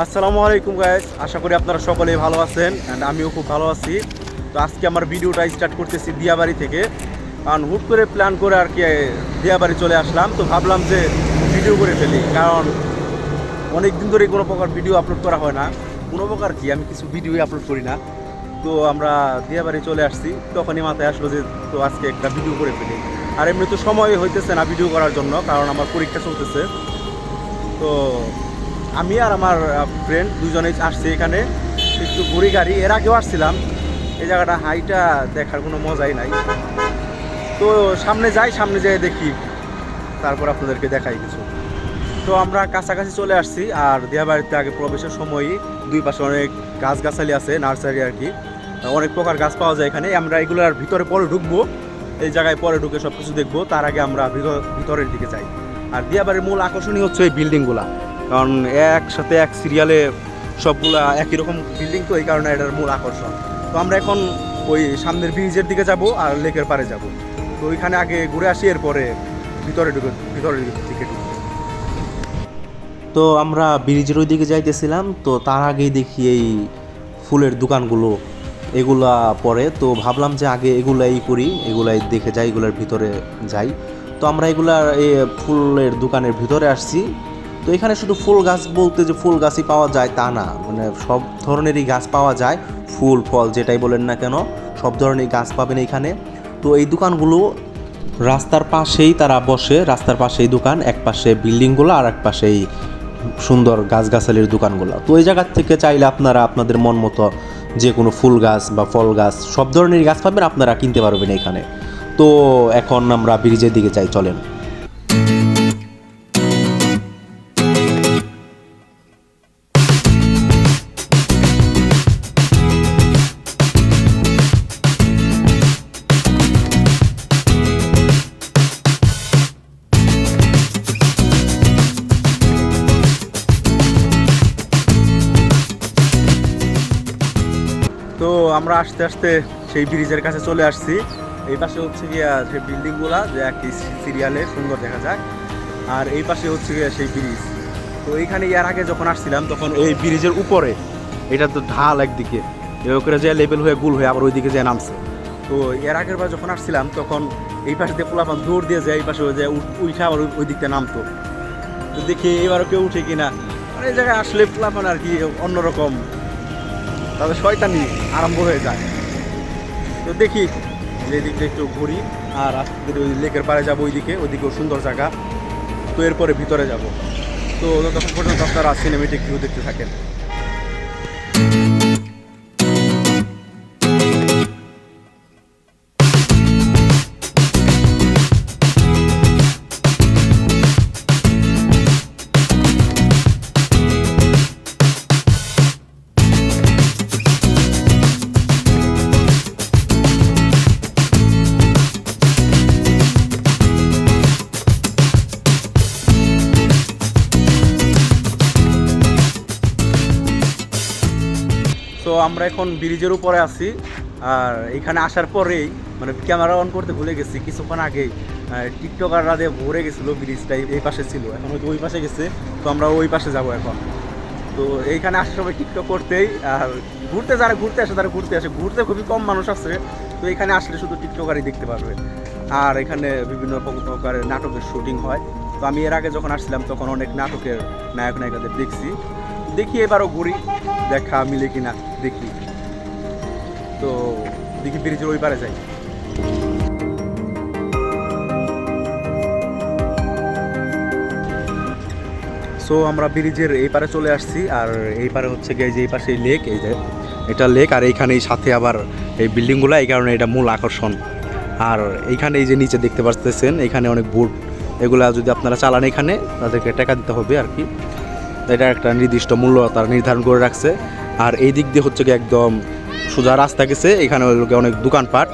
আসসালামু আলাইকুম গাইস, আশা করি আপনারা সকলেই ভালো আছেন অ্যান্ড আমিও খুব ভালো আছি। তো আজকে আমার ভিডিওটা স্টার্ট করতেছি দিয়াবাড়ি থেকে, কারণ হুট করে প্ল্যান করে আর কি দিয়াবাড়ি চলে আসলাম। তো ভাবলাম যে ভিডিও করে ফেলি, কারণ অনেক দিন ধরে কোনো প্রকার ভিডিও আপলোড করা হয় না। কোনো প্রকার কি আমি কিছু ভিডিওই আপলোড করি না। তো আমরা দিয়াবাড়ি চলে আসছি, তখনই মাথায় আসলো যে তো আজকে একটা ভিডিও করে ফেলি। আর এমনি তো সময় হইতেছে না ভিডিও করার জন্য, কারণ আমার পরীক্ষা চলতেছে। তো আমি আর আমার ফ্রেন্ড দুজনেই আসছি এখানে একটু ঘুরি গাড়ি। এর আগেও আসছিলাম, এই জায়গাটা হাইটা দেখার কোনো মজাই নাই। তো সামনে যাই, সামনে যেয়ে দেখি, তারপর আপনাদেরকে দেখাই কিছু। তো আমরা কাছাকাছি চলে আসছি। আর দিয়াবাড়িতে আগে প্রবেশের সময়ই দুই পাশে অনেক গাছগাছালি আছে, নার্সারি আর কি। অনেক প্রকার গাছ পাওয়া যায় এখানে। আমরা এগুলোর ভিতরে পরে ঢুকবো, এই জায়গায় পরে ঢুকে সব কিছু দেখবো। তার আগে আমরা ভিতরের দিকে যাই। আর দিয়াবাড়ির মূল আকর্ষণই হচ্ছে এই বিল্ডিংগুলা, কারণ একসাথে এক সিরিয়ালে সবগুলা একই রকম বিল্ডিং, তো এই কারণে এটার মূল আকর্ষণ। তো আমরা এখন ওই সামনের ব্রিজের দিকে যাব আর লেকের পাড়ে যাব। তো ওইখানে আগে ঘুরে আসি, এরপরে ভিতরের দিকে ঢুকবো। তো আমরা ব্রিজের ওই দিকে যাইতেছিলাম, তো তার আগেই দেখি এই ফুলের দোকানগুলো, এগুলা পরে। তো ভাবলাম যে আগে এগুলাই করি, এগুলাই দেখে যাই, এগুলার ভিতরে যাই। তো আমরা এগুলার এই ফুলের দোকানের ভিতরে আসছি। তো এখানে শুধু ফুল গাছ বলতে যে ফুল গাছই পাওয়া যায় তা না, মানে সব ধরনেরই গাছ পাওয়া যায়। ফুল ফল যেটাই বলেন না কেন, সব ধরনের গাছ পাবেন এখানে। তো এই দোকানগুলো রাস্তার পাশেই তারা বসে, রাস্তার পাশেই দোকান, এক পাশে বিল্ডিংগুলো আর এক পাশেই সুন্দর গাছগাছালির দোকানগুলো। তো এই জায়গার থেকে চাইলে আপনারা আপনাদের মন মতো যে কোনো ফুল গাছ বা ফল গাছ সব ধরনের গাছ পাবেন, আপনারা কিনতে পারবেন এখানে। তো এখন আমরা ব্রিজের দিকে যাই, চলেন। তো আমরা আস্তে আস্তে সেই ব্রিজের কাছে চলে আসছি। এই পাশে হচ্ছে গিয়া সেই বিল্ডিংগুলা যে একই সিরিয়ালে সুন্দর দেখা যায়, আর এই পাশে হচ্ছে গিয়া সেই ব্রিজ। তো এইখানে এর আগে যখন আসছিলাম তখন এই ব্রিজের উপরে, এটা তো ঢাল একদিকে, এভাবে করে যে লেভেল হয়ে গুল হয়ে আবার ওইদিকে যে নামছে। তো এর আগের বার যখন আসছিলাম তখন এই পাশে দিয়ে পোলাপান দৌড় দিয়ে যায়, এই পাশে যে উঠে আবার ওই দিক দিয়ে নামতো। তো দেখি এবারও কেউ উঠে কিনা। মানে এই জায়গায় আসলে পোলাপান আর কি অন্যরকম, তাদের শয়তানি আরম্ভ হয়ে যায়। তো দেখি যে দিকটা একটু ঘুরি, আর আস্তে ধীরে ওই লেকের পাড়ে যাবো, ওইদিকেও সুন্দর জায়গা। তো এরপরে ভিতরে যাব। তো ততক্ষণ পর্যন্ত আপনারা সিনেমেটিক ভিউ দেখতে থাকেন। তো আমরা এখন ব্রিজের উপরে আছি। আর এখানে আসার পরেই মানে ক্যামেরা অন করতে ভুলে গেছি, কিছুক্ষণ আগেই টিকটকাররা দিয়ে ভরে গেছিলো। ব্রিজটা এই পাশে ছিল, এখন হয়তো ওই পাশে গেছে। তো আমরা ওই পাশে যাব এখন। তো এইখানে আসার সময় টিকটক করতেই, আর যারা ঘুরতে আসে তারা ঘুরতে খুবই কম মানুষ আছে। তো এখানে আসলে শুধু টিকটকারই দেখতে পারবে। আর এখানে বিভিন্ন প্রকারের নাটকের শুটিং হয়। তো আমি এর আগে যখন আসছিলাম তখন অনেক নাটকের নায়ক নায়িকাদের দেখি এবারও ঘুরি, দেখা মিলে কিনা দেখি। তো দেখি ব্রিজের ওই পারে যাই। সো আমরা ব্রিজের এই পারে চলে আসছি। আর এই পারে হচ্ছে গিয়ে যে এই পাশে লেক, এই যে এটা লেক, আর এইখানেই সাথে আবার এই বিল্ডিংগুলো, এই কারণে এটা মূল আকর্ষণ। আর এইখানে এই যে নিচে দেখতে পাচ্ছেন, এখানে অনেক বোট, এগুলা যদি আপনারা চালান এখানে তাদেরকে টাকা দিতে হবে আর কি। এটা একটা নির্দিষ্ট মূল্য তারা নির্ধারণ করে রাখছে। আর এই দিক দিয়ে হচ্ছে গিয়ে একদম সোজা রাস্তা গেছে, এখানে অনেক দোকানপাট,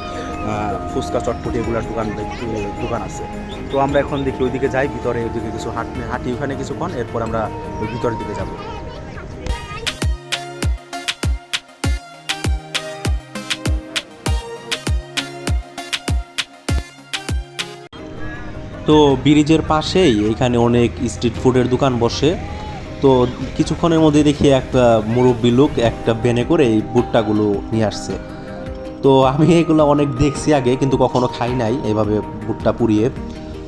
ফুচকা চটপটি এগুলোর দোকান আছে। তো আমরা এখন দেখি ওইদিকে যাই, ভিতরে ওইদিকে কিছু হাঁটি ওখানে কিছুক্ষণ, এরপর আমরা ওই ভিতরের দিকে যাব। তো ব্রিজের পাশেই এখানে অনেক স্ট্রিট ফুডের দোকান বসে। তো কিছুক্ষণের মধ্যে দেখি একটা মুরব্বি লোক একটা ভ্যানে করে এই ভুট্টাগুলো নিয়ে আসছে। তো আমি এগুলো অনেক দেখছি আগে, কিন্তু কখনো খাই নাই এভাবে ভুট্টা পুড়িয়ে।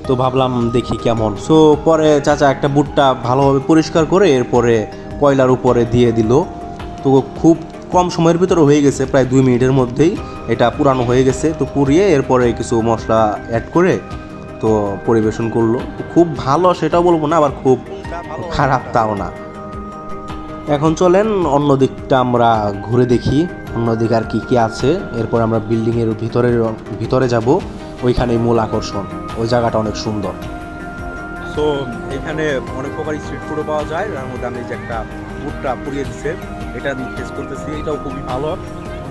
তো ভাবলাম দেখি কেমন। সো পরে চাচা একটা ভুট্টা ভালোভাবে পরিষ্কার করে এরপরে কয়লার উপরে দিয়ে দিল। তো খুব কম সময়ের ভিতরে হয়ে গেছে, প্রায় 2 মিনিটের মধ্যেই এটা পুরানো হয়ে গেছে। তো পুড়িয়ে এরপরে কিছু মশলা অ্যাড করে তো পরিবেশন করলো। তো খুব ভালো সেটাও বলবো না, আবার খুব খারাপ তাও না। এখন চলেন অন্য দিকটা আমরা ঘুরে দেখি, অন্য দিকে আর কি কি আছে। এরপর আমরা বিল্ডিংয়ের ভিতরে যাব, ওইখানেই মূল আকর্ষণ। ওই জায়গাটা অনেক সুন্দর। সো এখানে অনেক প্রকার স্ট্রিট ফুডও পাওয়া যায়। তার মধ্যে আমি যে একটা ভুট্টা পুড়িয়ে দিচ্ছে, এটা আমি টেস্ট করতেছি, এটাও খুবই ভালো।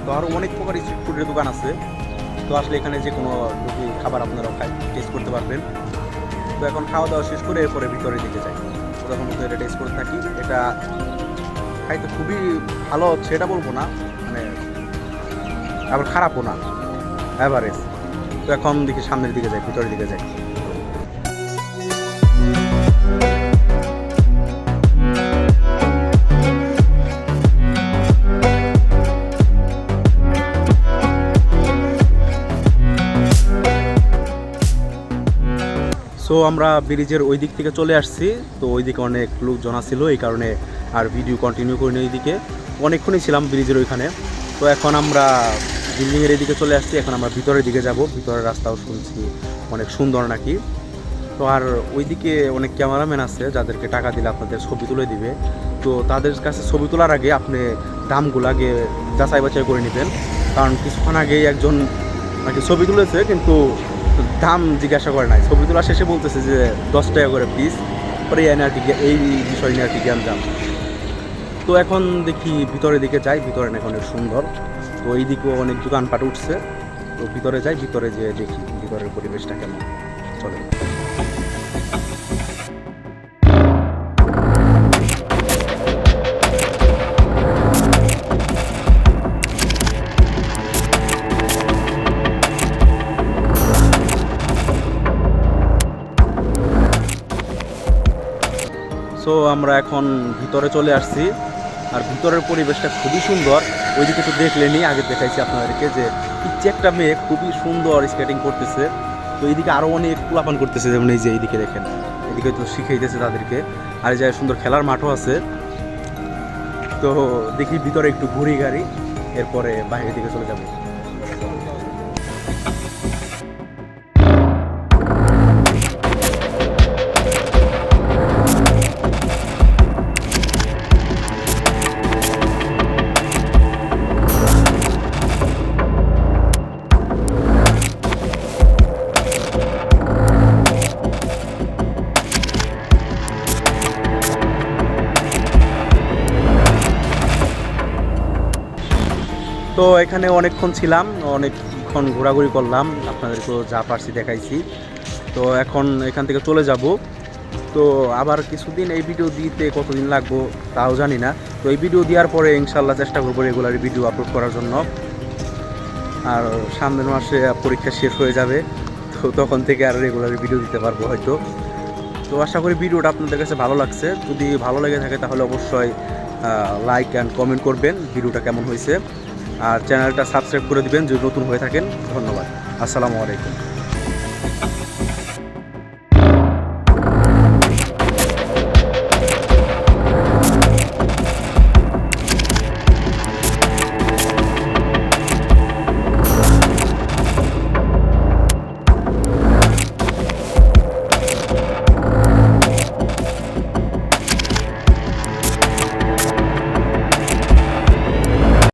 তো আরও অনেক প্রকার স্ট্রিট ফুডের দোকান আছে। তো আসলে এখানে যে কোনো খাবার আপনারা টেস্ট করতে পারবেন। তো এখন খাওয়া দাওয়া শেষ করে এরপরে ভিতরে দিকে যাই। তো তখন মধ্যে এটা টেস্ট করে থাকি। এটা খাইতে খুবই ভালো হচ্ছে, এটা বলবো না, মানে আবার খারাপও না, অ্যাভারেজ। তো এখন দেখি সামনের দিকে যাই, ভিতরের দিকে যাই। সো আমরা ব্রিজের ওই দিক থেকে চলে আসছি। তো ওই দিকে অনেক লোকজন ছিল, এই কারণে আর ভিডিও কন্টিনিউ করিনি। ওই দিকে অনেকক্ষণই ছিলাম ব্রিজের ওইখানে। তো এখন আমরা বিল্ডিংয়ের এদিকে চলে আসছি। এখন আমরা ভিতরের দিকে যাব। ভিতরের রাস্তাও শুনছি অনেক সুন্দর নাকি। তো আর ওইদিকে অনেক ক্যামেরাম্যান আছে যাদেরকে টাকা দিলে আপনাদের ছবি তুলে দিবে। তো তাদের কাছে ছবি তোলার আগে আপনি দামগুলো আগে যাচাই বাছাই করে নেবেন, কারণ কিছুক্ষণ আগেই একজন নাকি ছবি তুলেছে কিন্তু দাম জিজ্ঞাসা করে নাই। ছবি তোলা শেষে বলতেছে যে 10 টাকা করে পিস। পরে আর কি এই বিষয় নিয়ে আর কি জ্ঞান জান। তো এখন দেখি ভিতরের দিকে যাই। ভিতরে এখন অনেক সুন্দর। তো এই দিকেও অনেক দোকানপাট উঠছে। তো ভিতরে যাই, ভিতরে যেয়ে দেখি ভিতরের পরিবেশটা কেমন। চলে সো আমরা এখন ভিতরে চলে আসছি। আর ভিতরের পরিবেশটা খুবই সুন্দর। ওইদিকে তো দেখলেনি, আগে দেখাইছি আপনাদেরকে যে ইচ্ছে একটা মেয়ে খুবই সুন্দর স্কেটিং করতেছে। তো এইদিকে আরও অনেক পোলাপান করতেছে, যেমন এই যে এইদিকে দেখেন, এদিকে তো শিখাইতেছে তাদেরকে। আর এই জায়গায় সুন্দর খেলার মাঠও আছে। তো দেখি ভিতরে একটু ঘুরি গাড়ি, এরপরে বাইরের দিকে চলে যাবো। তো এখানে অনেকক্ষণ ছিলাম, অনেকক্ষণ ঘোরাঘুরি করলাম, আপনাদেরকেও যা পারছি দেখাইছি। তো এখন এখান থেকে চলে যাব। তো আবার কিছুদিন এই ভিডিও দিতে কতদিন লাগবো তাও জানি না। তো এই ভিডিও দেওয়ার পরে ইনশাল্লাহ চেষ্টা করবো রেগুলার ভিডিও আপলোড করার জন্য। আর সামনের মাসে পরীক্ষা শেষ হয়ে যাবে, তো তখন থেকে আর রেগুলার ভিডিও দিতে পারবো হয়তো। তো আশা করি ভিডিওটা আপনাদের কাছে ভালো লাগছে। যদি ভালো লেগে থাকে তাহলে অবশ্যই লাইক অ্যান্ড কমেন্ট করবেন ভিডিওটা কেমন হয়েছে। আর চ্যানেলটা সাবস্ক্রাইব করে দিবেন যদি নতুন হয়ে থাকেন। ধন্যবাদ। আসসালামু আলাইকুম।